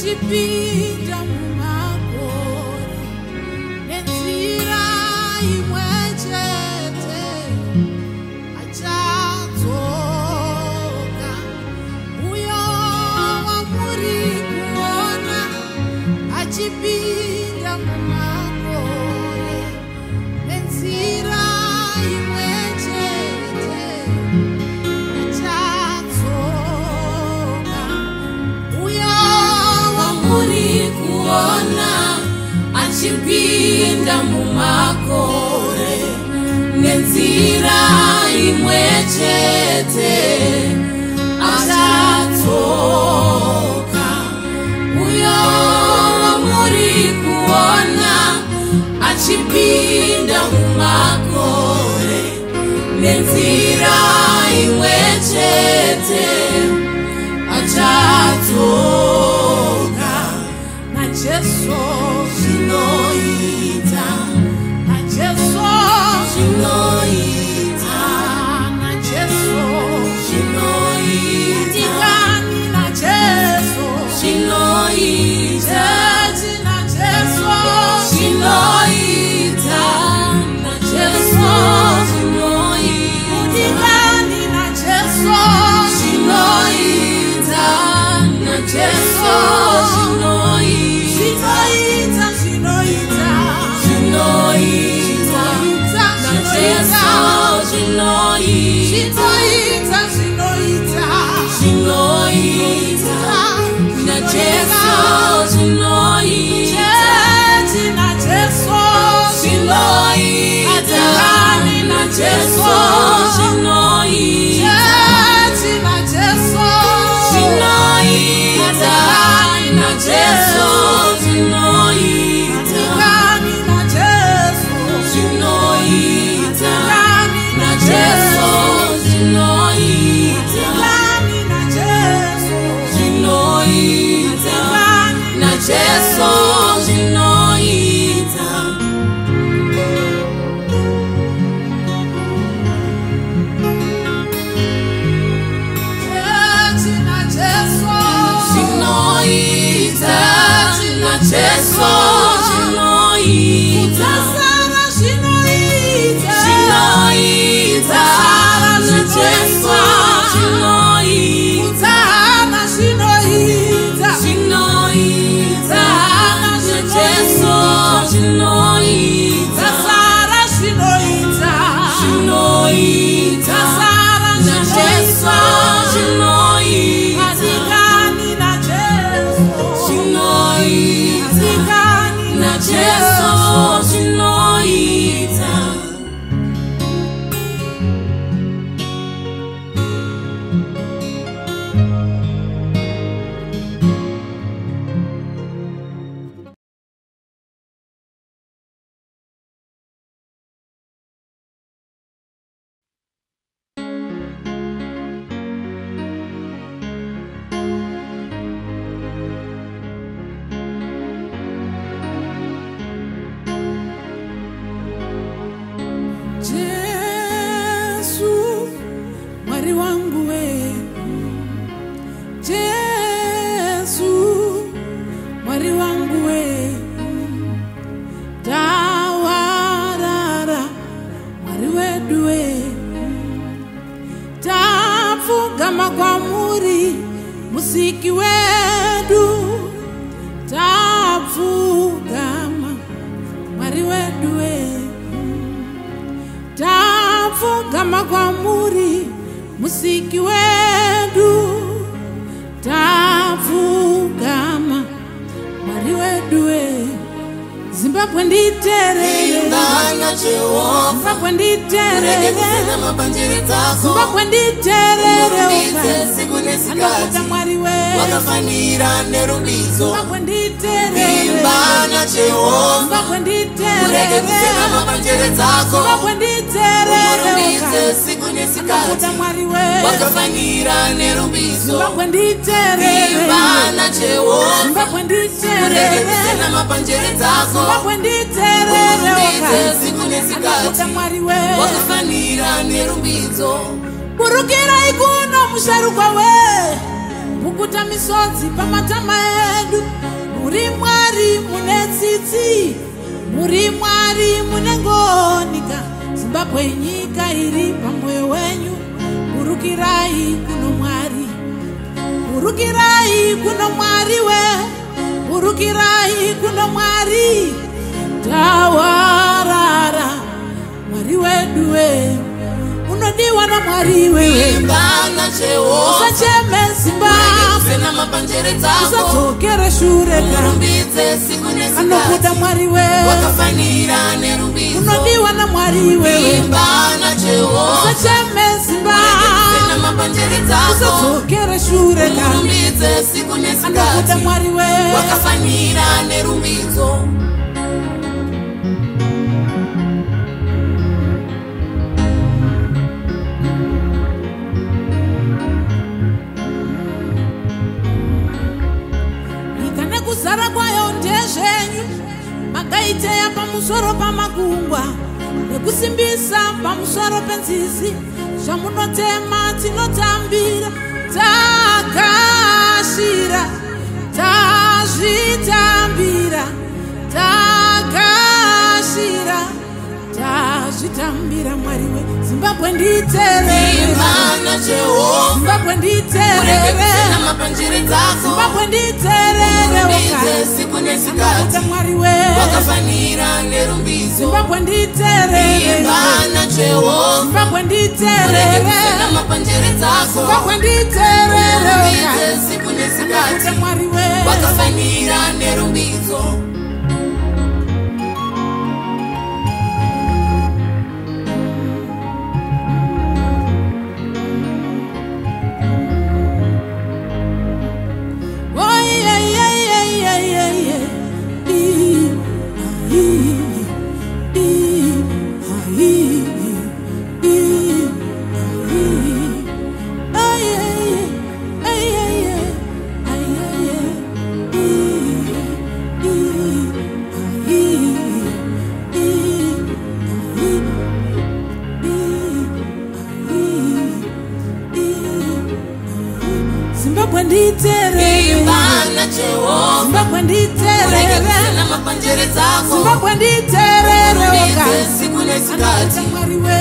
achipinda mumakore nenzira imwe chete achadzoka uyo wamuri kuona achipinda mumakore nenzira imwe chete achadzoka uyo wamuri kuona achipinda mumakore nenzira imwe chete achadzoka uyo wamuri kuona achipinda mumakore nenzira imwe chete achadzoka najesu zvinoita najesu zvinoita najesu zvinoita tikani najesu zvinoita najesu zvinoita najesu zvinoita tikani najesu zvinoita najesu musiki wedu tapfugama mwari wedu tapfugama kwamuri musiki wedu tapfugama mwari wedu Zimbabwe nditerere Zimbabwe nditerere Zimbabwe nditerere Anakuta mwari we wakafanira nerumbidzo Zimbabwe nditerere Imbana Jehova Zimbabwe nditerere mapanjere dzako Zimbabwe nditerere siku nesikati Anakuta mwari we wakafanira nerumbidzo Zimbabwe nditerere Imbana Jehova Zimbabwe nditerere mapanjere dzako Zimbabwe nditerere siku nesikati wakafanira nerumbidzo Burukirai kuno musharukwa we Mukuta misodzi pamatama edu muri Mwari mune tsitsi, muri Mwari mune ngonika. Zimbabwe nyika iri pamwoyo wenyu. Burukirai kuno Mwari, burukirai kuno Mwari we, burukirai kuno Mwari. Tawarara Mwari wedu we, unodiwa na Mwari wewe. Usacheme Zimbabwe, usatokere shure anokuda Mwari wewe, unodiwa na Mwari wewe. Usacheme Zimbabwe, usatokere shure anokuda Mwari wewe. Kuzara kwayo ndezvenyu, magaiteya pamusoro pamagungwa, nekusimbisa pamusoro penzizi. Zvamunotema tinotambira, takashira, tazvitambira, takashira, tazvitambira Mwari we. Zimbabwe nditerere, Zimbabwe nditerere, Zimbabwe nditerere anokuda Mwari we. Zimbabwe nditerere, Zimbabwe nditerere, Zimbabwe nditerere anokuda Mwari we. Zimbabwe nditerere, Zimbabwe nditerere, Zimbabwe nditerere anokuda Mwari we.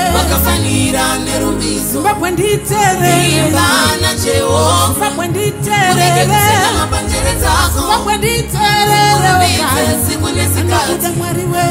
Zimbabwe nditerere, Zimbabwe nditerere, Zimbabwe nditerere anokuda Mwari we.